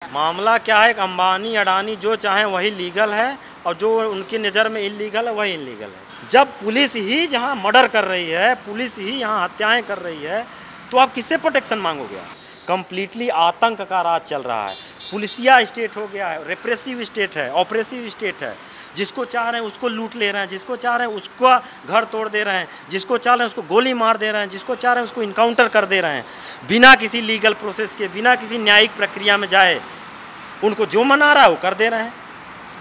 मामला क्या है, अंबानी अडानी जो चाहें वही लीगल है और जो उनकी नज़र में इलीगल है वही इलीगल है। जब पुलिस ही जहां मर्डर कर रही है, पुलिस ही यहां हत्याएं कर रही है, तो आप किससे प्रोटेक्शन मांगोगे? कंप्लीटली आतंक का राज चल रहा है। पुलिसिया स्टेट हो गया है, रेप्रेसिव स्टेट है, ऑपरेसिव स्टेट है। जिसको चाह रहे हैं उसको लूट ले रहे हैं, जिसको चाह रहे हैं उसका घर तोड़ दे रहे हैं, जिसको चाह रहे हैं उसको गोली मार दे रहे हैं, जिसको चाह रहे हैं उसको इनकाउंटर कर दे रहे हैं, बिना किसी लीगल प्रोसेस के, बिना किसी न्यायिक प्रक्रिया में जाए उनको जो मना रहा है वो कर दे रहे हैं।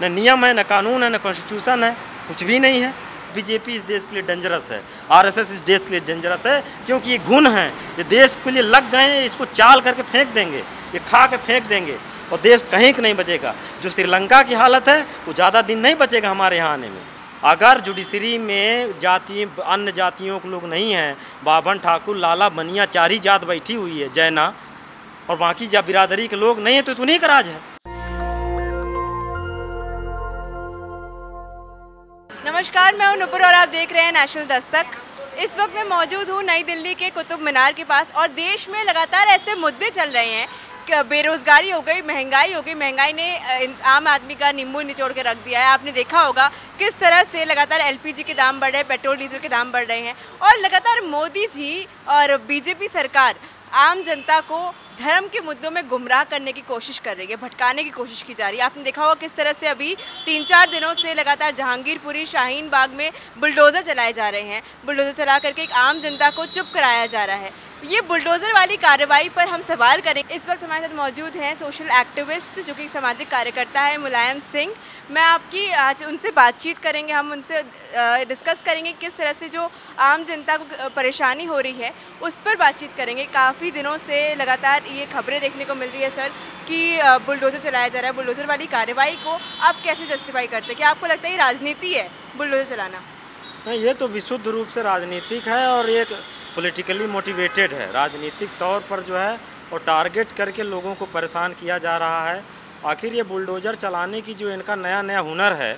न नियम है, न कानून है, न कॉन्स्टिट्यूशन है, कुछ भी नहीं है। बीजेपी इस देश के लिए डेंजरस है, आरएसएस इस देश के लिए डेंजरस है, क्योंकि ये गुण हैं, ये देश के लिए लग गए हैं, इसको चाल करके फेंक देंगे, ये खा के फेंक देंगे और देश कहीं का नहीं बचेगा। जो श्रीलंका की हालत है वो ज़्यादा दिन नहीं बचेगा हमारे यहाँ आने में। अगर जुडिशरी में अन्य जातियों के लोग नहीं हैं, बाभन ठाकुर लाला बनिया 4 ही जात बैठी हुई है, जैना, और बाकी जब बिरादरी के लोग नहीं हैं तो उन्हीं का राज है। नमस्कार, मैं हूं नुपुर और आप देख रहे हैं नेशनल दस्तक। इस वक्त मैं मौजूद हूं नई दिल्ली के कुतुब मीनार के पास और देश में लगातार ऐसे मुद्दे चल रहे हैं कि बेरोजगारी हो गई, महंगाई हो गई। महंगाई ने आम आदमी का नींबू निचोड़ के रख दिया है। आपने देखा होगा किस तरह से लगातार एलपीजी के दाम बढ़ रहे हैं, पेट्रोल डीजल के दाम बढ़ रहे हैं और लगातार मोदी जी और बीजेपी सरकार आम जनता को धर्म के मुद्दों में गुमराह करने की कोशिश कर रही है, भटकाने की कोशिश की जा रही है। आपने देखा होगा किस तरह से अभी 3-4 दिनों से लगातार जहांगीरपुरी, शाहीन बाग में बुलडोज़र चलाए जा रहे हैं। बुलडोज़र चला करके एक आम जनता को चुप कराया जा रहा है। ये बुलडोज़र वाली कार्रवाई पर हम सवाल करेंगे। इस वक्त हमारे साथ मौजूद हैं सोशल एक्टिविस्ट जो कि सामाजिक कार्यकर्ता है मुलायम सिंह। मैं आपकी आज उनसे बातचीत करेंगे, हम उनसे डिस्कस करेंगे किस तरह से जो आम जनता को परेशानी हो रही है उस पर बातचीत करेंगे। काफ़ी दिनों से लगातार ये खबरें देखने को मिल रही है सर कि बुलडोज़र चलाया जा रहा है। बुलडोज़र वाली कार्रवाई को आप कैसे जस्टिफाई करते हैं? क्या आपको लगता है ये राजनीति है बुलडोज़र चलाना? नहीं, ये तो विशुद्ध रूप से राजनीतिक है और एक पॉलिटिकली मोटिवेटेड है। राजनीतिक तौर पर जो है और टारगेट करके लोगों को परेशान किया जा रहा है। आखिर ये बुलडोज़र चलाने की जो इनका नया नया हुनर है,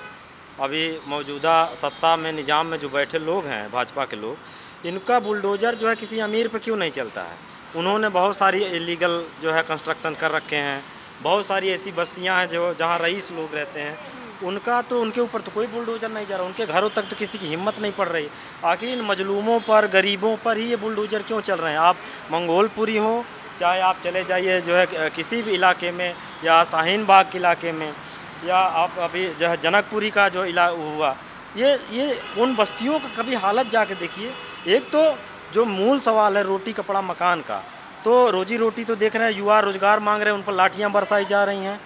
अभी मौजूदा सत्ता में निज़ाम में जो बैठे लोग हैं भाजपा के लोग, इनका बुलडोज़र जो है किसी अमीर पर क्यों नहीं चलता है? उन्होंने बहुत सारी इलीगल जो है कंस्ट्रक्शन कर रखे हैं, बहुत सारी ऐसी बस्तियां हैं जो जहां रईस लोग रहते हैं, उनका तो उनके ऊपर तो कोई बुलडोज़र नहीं जा रहा, उनके घरों तक तो किसी की हिम्मत नहीं पड़ रही। आखिर इन मजलूमों पर, गरीबों पर ही ये बुलडोज़र क्यों चल रहे हैं? आप मंगोलपुरी हो, चाहे आप चले जाइए जो है किसी भी इलाके में, या शाहीन बाग के इलाके में, या आप अभी जो है जनकपुरी का जो हुआ, ये उन बस्तियों का कभी हालत जाके देखिए। एक तो जो मूल सवाल है रोटी कपड़ा मकान का, तो रोजी रोटी तो देख रहे हैं, युवा रोजगार मांग रहे हैं, उन पर लाठियाँ बरसाई जा रही हैं।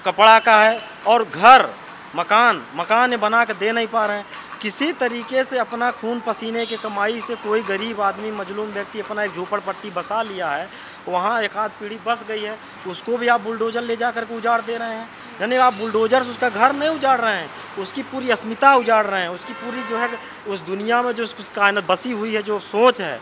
कपड़ा का है और घर मकान बना के दे नहीं पा रहे हैं। किसी तरीके से अपना खून पसीने के कमाई से कोई गरीब आदमी, मजलूम व्यक्ति अपना एक झोपड़पट्टी बसा लिया है, वहाँ एक आध पीढ़ी बस गई है, उसको भी आप बुलडोज़र ले जा करके उजाड़ दे रहे हैं। यानी आप बुलडोज़र से उसका घर नहीं उजाड़ रहे हैं, उसकी पूरी अस्मिता उजाड़ रहे हैं, उसकी पूरी जो है उस दुनिया में जो उस कायनात बसी हुई है, जो सोच है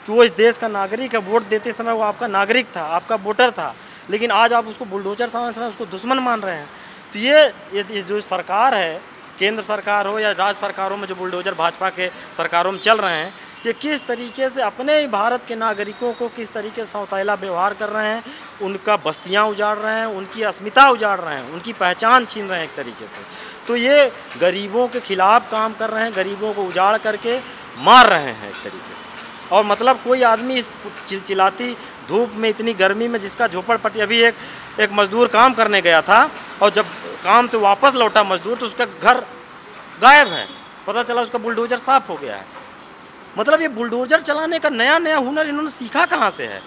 कि वो इस देश का नागरिक है। वोट देते समय वो आपका नागरिक था, आपका वोटर था, लेकिन आज आप उसको बुलडोज़र समझ उसको दुश्मन मान रहे हैं। तो ये जो सरकार है, केंद्र सरकार हो या राज्य सरकारों में जो बुलडोज़र भाजपा के सरकारों में चल रहे हैं, ये किस तरीके से अपने ही भारत के नागरिकों को किस तरीके से सौतेला व्यवहार कर रहे हैं, उनका बस्तियां उजाड़ रहे हैं, उनकी अस्मिता उजाड़ रहे हैं, उनकी पहचान छीन रहे हैं एक तरीके से। तो ये गरीबों के खिलाफ काम कर रहे हैं, गरीबों को उजाड़ करके मार रहे हैं एक तरीके से। और मतलब कोई आदमी इस चिलचिलाती धूप में, इतनी गर्मी में, जिसका झोपड़पट्टी, अभी एक मज़दूर काम करने गया था और जब काम से वापस लौटा मज़दूर तो उसका घर गायब है, पता चला उसका बुलडोज़र साफ़ हो गया है। मतलब ये बुलडोज़र चलाने का नया नया हुनर इन्होंने सीखा कहाँ से है?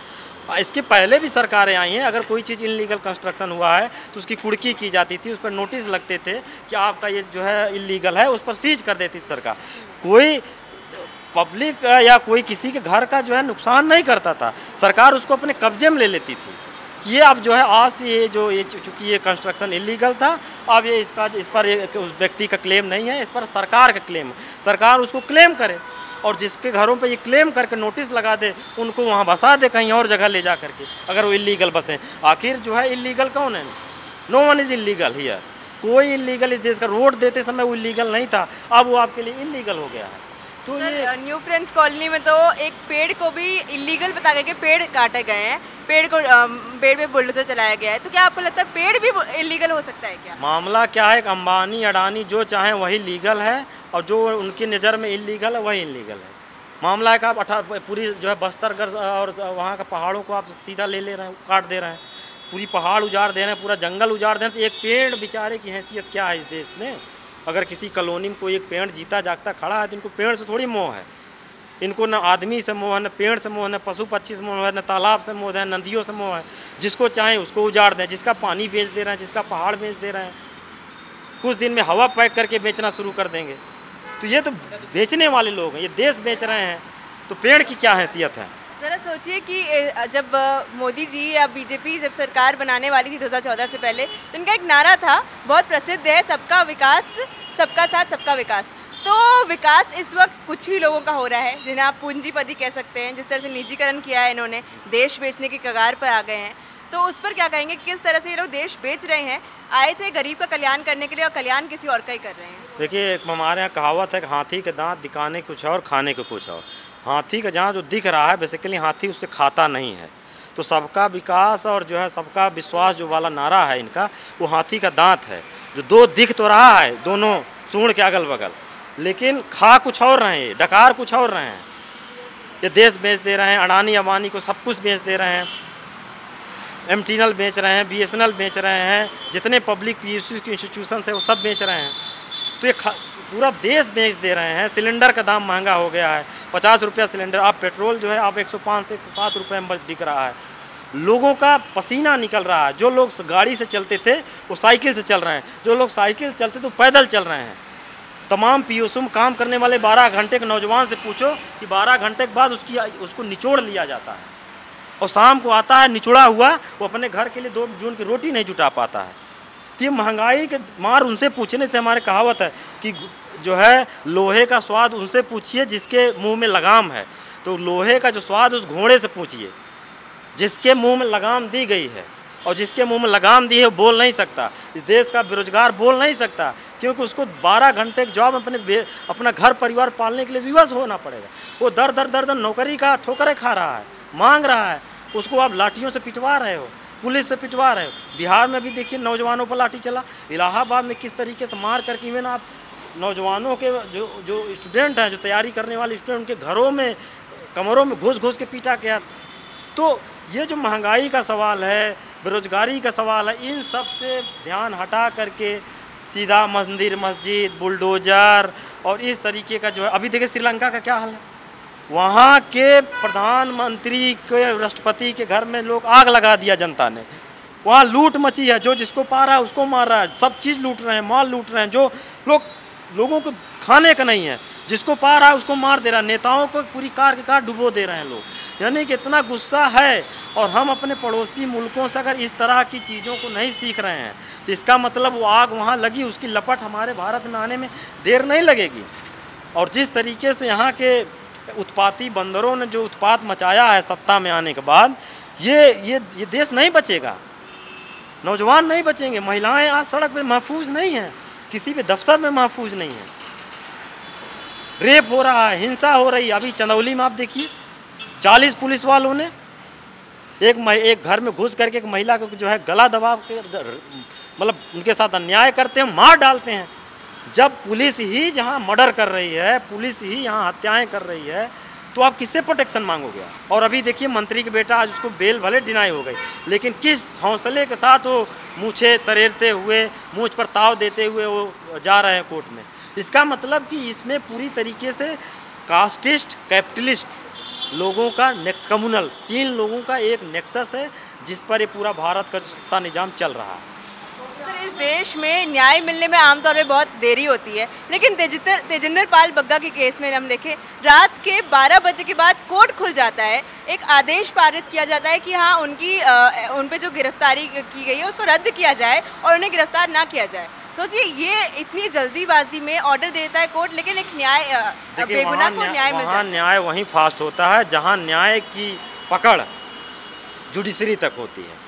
इसके पहले भी सरकारें आई हैं, अगर कोई चीज़ इलीगल कंस्ट्रक्शन हुआ है तो उसकी कुर्की की जाती थी, उस पर नोटिस लगते थे कि आपका ये जो है इलीगल है, उस पर सीज कर देती थी सरकार। कोई पब्लिक या कोई किसी के घर का जो है नुकसान नहीं करता था, सरकार उसको अपने कब्जे में ले लेती थी। ये अब जो है आज से ये चूँकि ये कंस्ट्रक्शन इलीगल था, अब ये इस पर उस व्यक्ति का क्लेम नहीं है, इस पर सरकार का क्लेम है। सरकार उसको क्लेम करे और जिसके घरों पे ये क्लेम करके नोटिस लगा दे, उनको वहाँ बसा दे कहीं और जगह ले जा करके, अगर वो इलीगल बसें। आखिर जो है इलीगल कौन है? No one is illegal here. कोई इलीगल इस देश का, रोड देते समय वो इलीगल नहीं था, अब वो आपके लिए इलीगल हो गया है। तो ये न्यू फ्रेंड्स कॉलोनी में तो एक पेड़ को भी इलीगल बता के पेड़ काटे गए हैं। पेड़ पे बुलडोजर चलाया गया है, तो क्या आपको लगता है पेड़ भी इलीगल हो सकता है क्या? मामला क्या है कि अंबानी अडानी जो चाहें वही लीगल है और जो उनकी नज़र में इलीगल है वही इलीगल है। मामला है कि आप पूरी जो है बस्तरगढ़ और वहाँ का पहाड़ों को आप सीधा ले रहे हैं, काट दे रहे हैं, पूरी पहाड़ उजाड़ दे रहे हैं, पूरा जंगल उजाड़ दे रहे हैं। तो एक पेड़ बेचारे की हैसियत क्या है इस देश में? अगर किसी कॉलोनी में कोई एक पेड़ जीता जागता खड़ा है तो इनको पेड़ से थोड़ी मोह है। इनको न आदमी से मोह है, न पेड़ से मोह है, न पशु पक्षी से मोह है, न तालाब से मोह है, नदियों से मोह है। जिसको चाहें उसको उजाड़ दें, जिसका पानी बेच दे रहे हैं, जिसका पहाड़ बेच दे रहे हैं। कुछ दिन में हवा पैक करके बेचना शुरू कर देंगे। तो ये तो बेचने वाले लोग हैं, ये देश बेच रहे हैं, तो पेड़ की क्या हैसियत है? ज़रा सोचिए कि जब मोदी जी या बीजेपी जब सरकार बनाने वाली थी 2014 से पहले, तो इनका एक नारा था बहुत प्रसिद्ध है, सबका विकास, सबका साथ, सबका विकास। तो विकास इस वक्त कुछ ही लोगों का हो रहा है, जिन्हें आप पूंजीपति कह सकते हैं। जिस तरह से निजीकरण किया है इन्होंने, देश बेचने की कगार पर आ गए हैं। तो उस पर क्या कहेंगे, किस तरह से ये लोग देश बेच रहे हैं? आए थे गरीब का कल्याण करने के लिए और कल्याण किसी और का ही कर रहे हैं। देखिए, हमारे यहाँ कहावत है कि हाथी के दांत दिखाने कुछ और, खाने को कुछ और। हाथी का जहाँ जो दिख रहा है बेसिकली हाथी उससे खाता नहीं है। तो सबका विकास और जो है सबका विश्वास जो वाला नारा है इनका, वो हाथी का दांत है। जो दो दिख तो रहा है, दोनों सूंड के अगल बगल, लेकिन खा कुछ और रहे हैं, डकार कुछ और रहे हैं। ये देश बेच दे रहे हैं, अडानी अंबानी को सब कुछ बेच दे रहे हैं, एमटीएनएल बेच रहे हैं, बीएसएनएल बेच रहे हैं, जितने पब्लिक पीएसयू के इंस्टीट्यूशन है वो सब बेच रहे हैं। तो ये पूरा देश बेच दे रहे हैं। सिलेंडर का दाम महंगा हो गया है, 50 रुपया सिलेंडर। आप पेट्रोल जो है आप 105 से 107 रुपये में बिक रहा है। लोगों का पसीना निकल रहा है। जो लोग गाड़ी से चलते थे वो साइकिल से चल रहे हैं, जो लोग साइकिल चलते तो पैदल चल रहे हैं। तमाम पीओसू में काम करने वाले 12 घंटे के नौजवान से पूछो कि 12 घंटे के बाद उसको निचोड़ लिया जाता है और शाम को आता है निचोड़ा हुआ, वो अपने घर के लिए 2 जून की रोटी नहीं जुटा पाता है। तो ये महंगाई के मार उनसे पूछने से, हमारे कहावत है कि जो है लोहे का स्वाद उनसे पूछिए जिसके मुंह में लगाम है। तो लोहे का जो स्वाद उस घोड़े से पूछिए जिसके मुंह में लगाम दी गई है, और जिसके मुंह में लगाम दी है वो बोल नहीं सकता। इस देश का बेरोजगार बोल नहीं सकता, क्योंकि उसको 12 घंटे की जॉब अपना घर परिवार पालने के लिए विवश होना पड़ेगा। वो दर दर नौकरी का ठोकरें खा रहा है, मांग रहा है, उसको आप लाठियों से पिटवा रहे हो, पुलिस से पिटवा रहे हो। बिहार में भी देखिए नौजवानों पर लाठी चला, इलाहाबाद में किस तरीके से मार करके इवन आप नौजवानों के जो स्टूडेंट हैं, जो तैयारी करने वाले स्टूडेंट, उनके घरों में कमरों में घुस के पीटा गया। तो ये जो महंगाई का सवाल है, बेरोजगारी का सवाल है, इन सब से ध्यान हटा करके सीधा मंदिर मस्जिद बुलडोजर और इस तरीके का जो है। अभी देखिए श्रीलंका का क्या हाल है, वहाँ के प्रधानमंत्री के राष्ट्रपति के घर में लोग आग लगा दिया जनता ने। वहाँ लूट मची है, जो जिसको पा रहा है उसको मार रहा है, सब चीज़ लूट रहे हैं, माल लूट रहे हैं। जो लोगों को खाने का नहीं है, जिसको पा रहा है उसको मार दे रहा है। नेताओं को पूरी कार के कार डुबो दे रहे हैं लोग। यानी कि इतना गुस्सा है, और हम अपने पड़ोसी मुल्कों से अगर इस तरह की चीज़ों को नहीं सीख रहे हैं तो इसका मतलब वो आग वहाँ लगी, उसकी लपट हमारे भारत में आने में देर नहीं लगेगी। और जिस तरीके से यहाँ के उत्पाती बंदरों ने जो उत्पात मचाया है सत्ता में आने के बाद, ये देश नहीं बचेगा, नौजवान नहीं बचेंगे। महिलाएं आज सड़क पे महफूज नहीं हैं, किसी भी दफ्तर में महफूज नहीं है। रेप हो रहा है, हिंसा हो रही है। अभी चंदौली में आप देखिए 40 पुलिस वालों ने एक घर में घुस करके एक महिला को जो है गला दबा के मतलब उनके साथ अन्याय करते हैं, मार डालते हैं। जब पुलिस ही जहां मर्डर कर रही है, पुलिस ही यहां हत्याएं कर रही है, तो आप किससे प्रोटेक्शन मांगोगे? और अभी देखिए मंत्री के बेटा आज उसको बेल भले डिनाई हो गई, लेकिन किस हौसले के साथ वो मूछे तरेरते हुए, मूछ पर ताव देते हुए वो जा रहे हैं कोर्ट में। इसका मतलब कि इसमें पूरी तरीके से कास्टिस्ट कैपिटलिस्ट लोगों का नेक्स कम्युनल 3 लोगों का एक नेक्सस है, जिस पर ये पूरा भारत का सत्ता निजाम चल रहा है। सर, इस देश में न्याय मिलने में आमतौर पे बहुत देरी होती है, लेकिन तेजिंदर पाल बग्गा के केस में हम देखें रात के 12 बजे के बाद कोर्ट खुल जाता है, एक आदेश पारित किया जाता है कि हाँ उन पे जो गिरफ्तारी की गई है उसको रद्द किया जाए और उन्हें गिरफ्तार ना किया जाए। सोचिए ये इतनी जल्दीबाजी में ऑर्डर देता है कोर्ट, लेकिन एक न्याय बेगुनाह को न्याय मिलता है। न्याय वहीं फास्ट होता है जहाँ न्याय की पकड़ जुडिशरी तक होती है।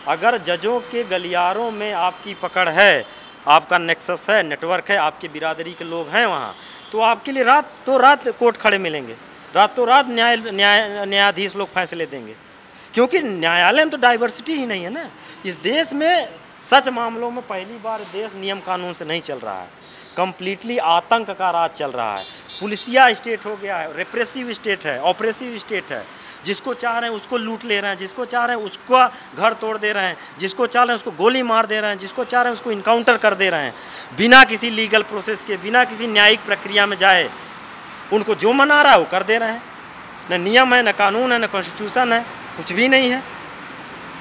अगर जजों के गलियारों में आपकी पकड़ है, आपका नेक्सस है, नेटवर्क है, आपकी बिरादरी के लोग हैं वहाँ, तो आपके लिए रात कोर्ट खड़े मिलेंगे, रात न्यायाधीश लोग फैसले देंगे। क्योंकि न्यायालय में तो डाइवर्सिटी ही नहीं है ना। इस देश में सच मामलों में पहली बार देश नियम कानून से नहीं चल रहा है, कंप्लीटली आतंक का राज चल रहा है। पुलिसिया स्टेट हो गया है, रेप्रेसिव स्टेट है, ऑपरेसिव स्टेट है। जिसको चाह रहे हैं उसको लूट ले रहे हैं, जिसको चाह रहे हैं उसका घर तोड़ दे रहे हैं, जिसको चाह रहे हैं उसको गोली मार दे रहे हैं, जिसको चाह रहे हैं उसको इनकाउंटर कर दे रहे हैं, बिना किसी लीगल प्रोसेस के, बिना किसी न्यायिक प्रक्रिया में जाए उनको जो मना रहा है वो कर दे रहे हैं। न नियम है, न कानून है, न कॉन्स्टिट्यूशन है, कुछ भी नहीं है।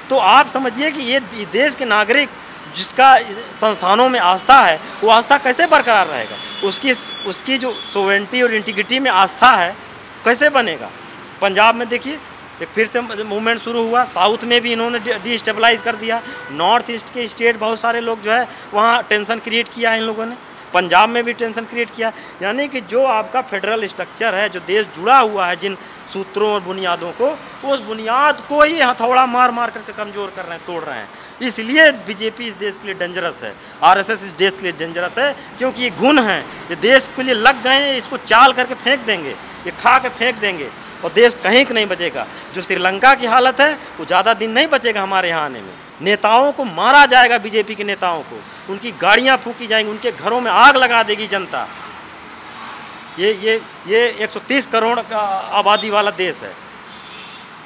तो आप समझिए कि ये देश के नागरिक जिसका संस्थानों में आस्था है, वो आस्था कैसे बरकरार रहेगा? उसकी जो सोवेरेंटी और इंटीग्रिटी में आस्था है कैसे बनेगा? पंजाब में देखिए एक फिर से मूवमेंट शुरू हुआ, साउथ में भी इन्होंने डिस्टेबलाइज कर दिया, नॉर्थ ईस्ट के स्टेट बहुत सारे लोग जो है वहाँ टेंशन क्रिएट किया है इन लोगों ने, पंजाब में भी टेंशन क्रिएट किया। यानी कि जो आपका फेडरल स्ट्रक्चर है, जो देश जुड़ा हुआ है जिन सूत्रों और बुनियादों को, उस बुनियाद को ही हथौड़ा मार मार करके कमज़ोर कर रहे हैं, तोड़ रहे हैं। इसलिए बीजेपी इस देश के लिए डेंजरस है, आरएसएस इस देश के लिए डेंजरस है, क्योंकि ये गुण हैं, ये देश के लिए लग गए हैं, इसको चाल करके फेंक देंगे, ये खा के फेंक देंगे और देश कहीं का नहीं बचेगा। जो श्रीलंका की हालत है वो ज़्यादा दिन नहीं बचेगा हमारे यहाँ आने में। नेताओं को मारा जाएगा, बीजेपी के नेताओं को, उनकी गाड़ियाँ फूकी जाएंगी, उनके घरों में आग लगा देगी जनता। ये 130 करोड़ का आबादी वाला देश है।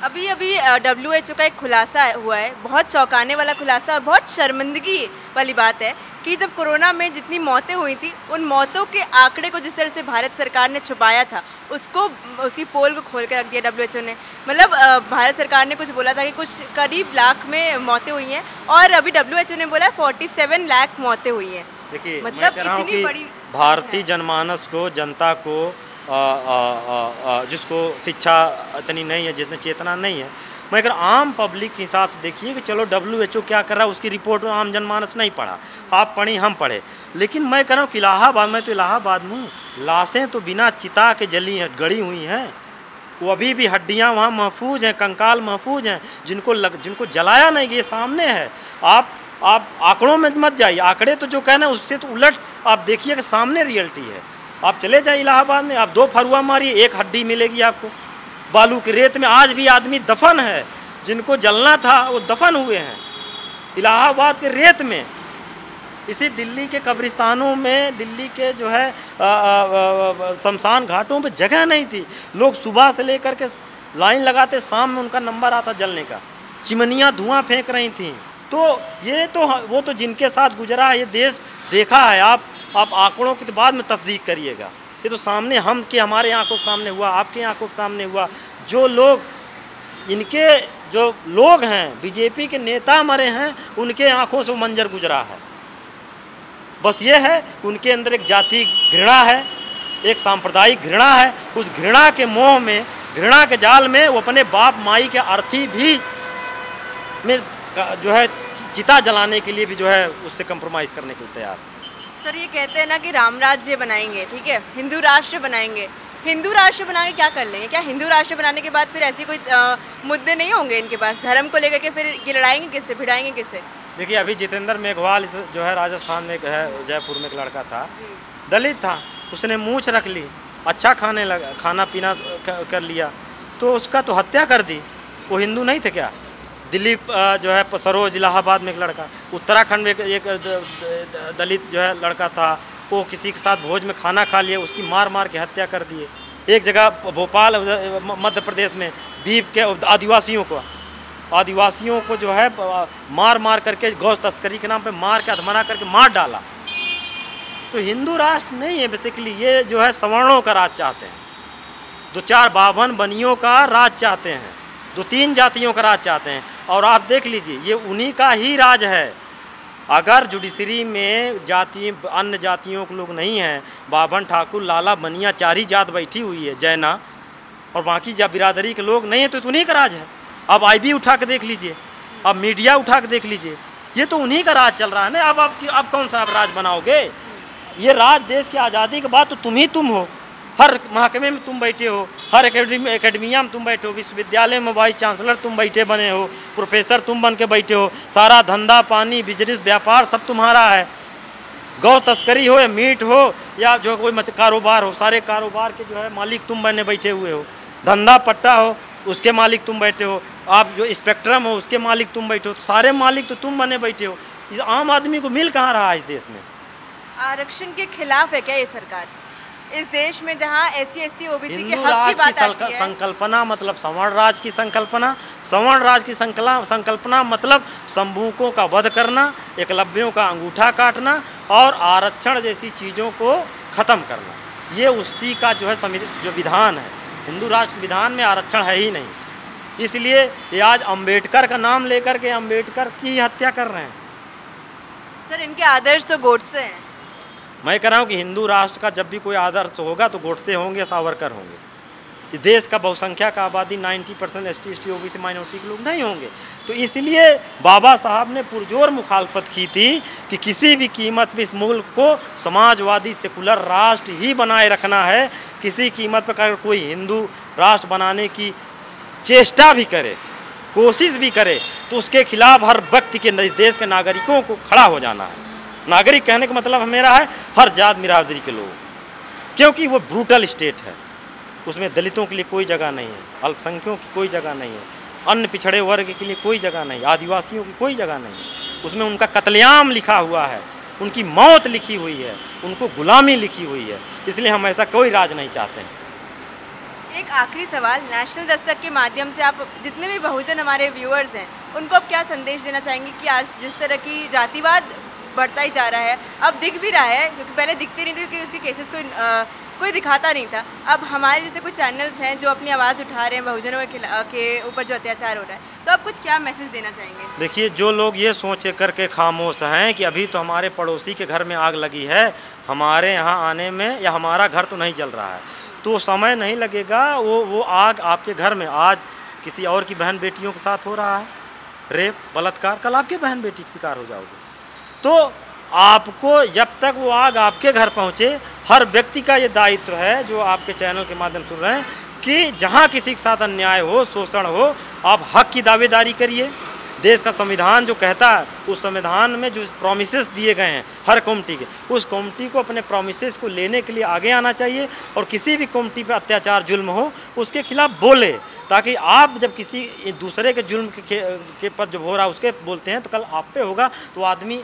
अभी WHO का एक खुलासा हुआ है, बहुत चौंकाने वाला खुलासा और बहुत शर्मिंदगी वाली बात है कि जब कोरोना में जितनी मौतें हुई थी, उन मौतों के आंकड़े को जिस तरह से भारत सरकार ने छुपाया था, उसकी पोल को खोल कर रख दिया WHO ने। मतलब भारत सरकार ने कुछ बोला था कि कुछ करीब लाख में मौतें हुई हैं और अभी WHO ने बोला 47 लाख मौतें हुई हैं। देखिए, मतलब इतनी बड़ी भारतीय जनमानस को, जनता को, जिसको शिक्षा इतनी नहीं है, जिसमें चेतना नहीं है, मैं अगर आम पब्लिक के हिसाब से देखिए कि चलो WHO क्या कर रहा है, उसकी रिपोर्ट आम जनमानस नहीं पढ़ा, आप पढ़ी, हम पढ़े, लेकिन मैं कह रहा हूँ कि इलाहाबाद, मैं तो इलाहाबाद में हूँ, लाशें तो बिना चिता के जली हैं, गड़ी हुई हैं, वो अभी भी हड्डियाँ वहाँ महफूज हैं, कंकाल महफूज हैं, जिनको जलाया नहीं गया, सामने है। आप आंकड़ों में मत जाइए, आंकड़े तो जो कहना है उससे तो उलट आप देखिए कि सामने रियलिटी है। आप चले जाए इलाहाबाद में, आप 2 फरुआ मारिए, एक हड्डी मिलेगी आपको। बालू की रेत में आज भी आदमी दफन है, जिनको जलना था वो दफन हुए हैं इलाहाबाद के रेत में। इसी दिल्ली के कब्रिस्तानों में, दिल्ली के जो है शमशान घाटों पे जगह नहीं थी, लोग सुबह से लेकर के लाइन लगाते, शाम में उनका नंबर आता जलने का, चिमनियाँ धुआं फेंक रही थी। तो ये तो वो तो जिनके साथ गुजरा है, ये देश देखा है। आप आंकड़ों के बाद में तस्दीक करिएगा, ये तो सामने हमारे आंखों के सामने हुआ, आपके आंखों के सामने हुआ। जो लोग, इनके जो लोग हैं, बीजेपी के नेता मरे हैं, उनके आंखों से वो मंजर गुजरा है। बस ये है कि उनके अंदर एक जाति घृणा है, एक सांप्रदायिक घृणा है। उस घृणा के मोह में, घृणा के जाल में वो अपने बाप माई के अर्थी भी में जो है चिता जलाने के लिए भी जो है उससे कंप्रोमाइज़ करने के लिए तैयार। सर, ये कहते हैं ना कि राम राज्य बनाएंगे, ठीक है, हिंदू राष्ट्र बनाएंगे। हिंदू राष्ट्र बना के क्या कर लेंगे? क्या हिंदू राष्ट्र बनाने के बाद फिर ऐसी कोई मुद्दे नहीं होंगे इनके पास धर्म को लेकर के? फिर ये लड़ाएंगे किससे, भिड़ाएंगे किससे? देखिए, अभी जितेंद्र मेघवाल जो है राजस्थान में है, जयपुर में एक लड़का था, दलित था, उसने मूंछ रख ली, अच्छा खाना पीना कर लिया, तो उसका तो हत्या कर दी। वो हिंदू नहीं थे क्या? दिल्ली जो है सरोज, इलाहाबाद में एक लड़का, उत्तराखंड में एक दलित जो है लड़का था, वो किसी के साथ भोज में खाना खा लिया, उसकी मार मार के हत्या कर दिए। एक जगह भोपाल, मध्य प्रदेश में बीफ के आदिवासियों को जो है मार मार करके, गौ तस्करी के नाम पे मार के, अधमरा करके मार डाला। तो हिंदू राष्ट्र नहीं है बेसिकली, ये जो है सवर्णों का राज चाहते हैं, 2-4 बावन बनियों का राज चाहते हैं, 2-3 जातियों का राज चाहते हैं। और आप देख लीजिए, ये उन्हीं का ही राज है। अगर जुडिशरी में अन्य जातियों के लोग नहीं हैं, बाभन, ठाकुर, लाला, बनिया, 4 ही जात बैठी हुई है, जैना, और बाकी बिरादरी के लोग नहीं हैं, तो उन्हीं का राज है। अब IB उठा के देख लीजिए, अब मीडिया उठा के देख लीजिए, ये तो उन्हीं का राज चल रहा है ना। अब आप कौन सा राज बनाओगे? ये राज देश की आज़ादी के बाद तो तुम हो, हर महकमे में तुम बैठे हो, हर एकेडमिया में तुम बैठे हो, विश्वविद्यालय में वाइस चांसलर तुम बैठे बने हो, प्रोफेसर तुम बन के बैठे हो, सारा धंधा पानी, बिजनेस, व्यापार सब तुम्हारा है। गौ तस्करी हो या मीट हो या जो कोई कारोबार हो, सारे कारोबार के जो है मालिक तुम बने बैठे हुए हो। धंधा पट्टा हो, उसके मालिक तुम बैठे हो, आप जो स्पेक्ट्रम हो उसके मालिक तुम बैठे हो, तो सारे मालिक तो तुम बने बैठे हो। इस आम आदमी को मिल कहाँ रहा है इस देश में? आरक्षण के खिलाफ है क्या ये सरकार इस देश में, जहाँ SC ST OBC के हिंदू हक की राज बात की आती है? संकल्पना मतलब सवर्ण राज की संकल्पना, सवर्ण राज की संकल्पना मतलब संभूकों का वध करना, एकलव्यों का अंगूठा काटना और आरक्षण जैसी चीज़ों को ख़त्म करना, ये उसी का जो है जो विधान है। हिंदू राष्ट्र के विधान में आरक्षण है ही नहीं, इसलिए ये आज अंबेडकर का नाम लेकर के अंबेडकर की हत्या कर रहे हैं। सर इनके आदर्श तो गोडसे हैं। मैं कह रहा हूँ कि हिंदू राष्ट्र का जब भी कोई आदर्श होगा तो गोडसे होंगे, सावरकर होंगे। इस देश का बहुसंख्यक आबादी 90% ST ST OBC माइनॉरिटी के लोग नहीं होंगे। तो इसलिए बाबा साहब ने पुरजोर मुखालफत की थी कि किसी भी कीमत पर इस मुल्क को समाजवादी सेकुलर राष्ट्र ही बनाए रखना है। किसी कीमत पर अगर कोई हिंदू राष्ट्र बनाने की चेष्टा भी करे, कोशिश भी करे, तो उसके खिलाफ हर व्यक्ति के इस देश के नागरिकों को खड़ा हो जाना है। नागरिक कहने का मतलब मेरा है हर जात बिरादरी के लोग, क्योंकि वो ब्रूटल स्टेट है। उसमें दलितों के लिए कोई जगह नहीं है, अल्पसंख्यकों की कोई जगह नहीं है, अन्य पिछड़े वर्ग के लिए कोई जगह नहीं, आदिवासियों की कोई जगह नहीं। उसमें उनका कत्लेआम लिखा हुआ है, उनकी मौत लिखी हुई है, उनको गुलामी लिखी हुई है। इसलिए हम ऐसा कोई राज नहीं चाहते हैं। एक आखिरी सवाल, नेशनल दस्तक के माध्यम से आप जितने भी बहुजन हमारे व्यूअर्स हैं उनको आप क्या संदेश देना चाहेंगे कि आज जिस तरह की जातिवाद बढ़ता ही जा रहा है, अब दिख भी रहा है, क्योंकि पहले दिखते नहीं थे क्योंकि उसके केसेस कोई दिखाता नहीं था, अब हमारे जैसे कुछ चैनल्स हैं जो अपनी आवाज़ उठा रहे हैं बहुजनों के ऊपर जो अत्याचार हो रहा है, तो आप कुछ क्या मैसेज देना चाहेंगे? देखिए, जो लोग ये सोच करके खामोश हैं कि अभी तो हमारे पड़ोसी के घर में आग लगी है, हमारे यहाँ आने में या हमारा घर तो नहीं जल रहा है, तो समय नहीं लगेगा। वो आग आपके घर में आज किसी और की बहन बेटियों के साथ हो रहा है, रेप बलात्कार, कल आपके बहन बेटी के शिकार हो जाओगे। तो आपको जब तक वो आग आपके घर पहुँचे, हर व्यक्ति का ये दायित्व है जो आपके चैनल के माध्यम सुन रहे हैं कि जहाँ किसी के साथ अन्याय हो, शोषण हो, आप हक की दावेदारी करिए। देश का संविधान जो कहता है, उस संविधान में जो प्रोमिसेस दिए गए हैं हर कम्युनिटी के, उस कम्युनिटी को अपने प्रोमिसेस को लेने के लिए आगे आना चाहिए और किसी भी कम्युनिटी पे अत्याचार जुल्म हो उसके खिलाफ बोले, ताकि आप जब किसी दूसरे के जुल्म के पर जो हो रहा है उसके बोलते हैं तो कल आप पे होगा तो आदमी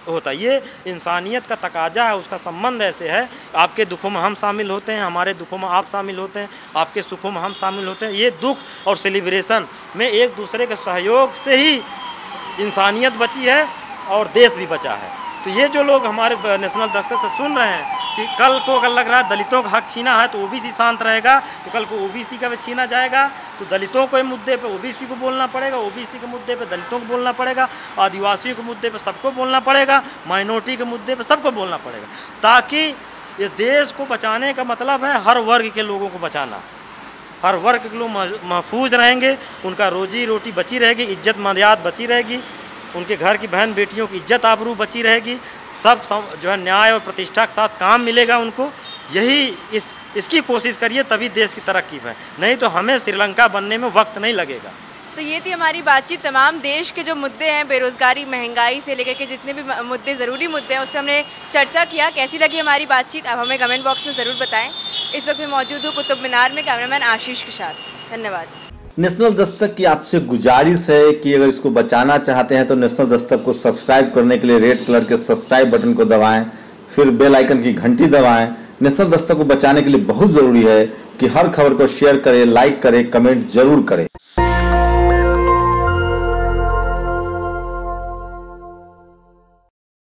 होता है। ये इंसानियत का तकाजा है, उसका संबंध ऐसे है। आपके दुखों में हम शामिल होते हैं, हमारे दुखों में आप शामिल होते हैं, आपके सुखों में हम शामिल होते हैं। ये दुख और सेलिब्रेशन में एक दूसरे के सहयोग से ही इंसानियत बची है और देश भी बचा है। तो ये जो लोग हमारे नेशनल दस्तक से सुन रहे हैं कि कल को अगर लग रहा है दलितों का हक छीना है तो OBC शांत रहेगा, तो कल को OBC का भी छीना जाएगा, तो दलितों के मुद्दे पे OBC को बोलना पड़ेगा, OBC के मुद्दे पे दलितों को बोलना पड़ेगा, आदिवासियों के मुद्दे पे सबको बोलना पड़ेगा, माइनॉरिटी के मुद्दे पे सबको बोलना पड़ेगा, ताकि इस देश को बचाने का मतलब है हर वर्ग के लोगों को बचाना। हर वर्ग के लोग महफूज रहेंगे, उनका रोजी रोटी बची रहेगी, इज्जत मर्यादा बची रहेगी, उनके घर की बहन बेटियों की इज्जत आबरू बची रहेगी, सब जो है न्याय और प्रतिष्ठा के साथ काम मिलेगा उनको। यही इसकी कोशिश करिए, तभी देश की तरक्की है, नहीं तो हमें श्रीलंका बनने में वक्त नहीं लगेगा। तो ये थी हमारी बातचीत। तमाम देश के जो मुद्दे हैं, बेरोज़गारी, महंगाई से लेकर के जितने भी मुद्दे, ज़रूरी मुद्दे हैं, उस पर हमने चर्चा किया। कैसी लगी हमारी बातचीत आप हमें कमेंट बॉक्स में ज़रूर बताएं। इस वक्त मैं मौजूद हूँ कुतुब मीनार में कैमरामैन आशीष के साथ। धन्यवाद। नेशनल दस्तक की आपसे गुजारिश है कि अगर इसको बचाना चाहते हैं तो नेशनल दस्तक को सब्सक्राइब करने के लिए रेड कलर के सब्सक्राइब बटन को दबाएं, फिर बेल आइकन की घंटी दबाएं। नेशनल दस्तक को बचाने के लिए बहुत जरूरी है कि हर खबर को शेयर करें, लाइक करें, कमेंट जरूर करें।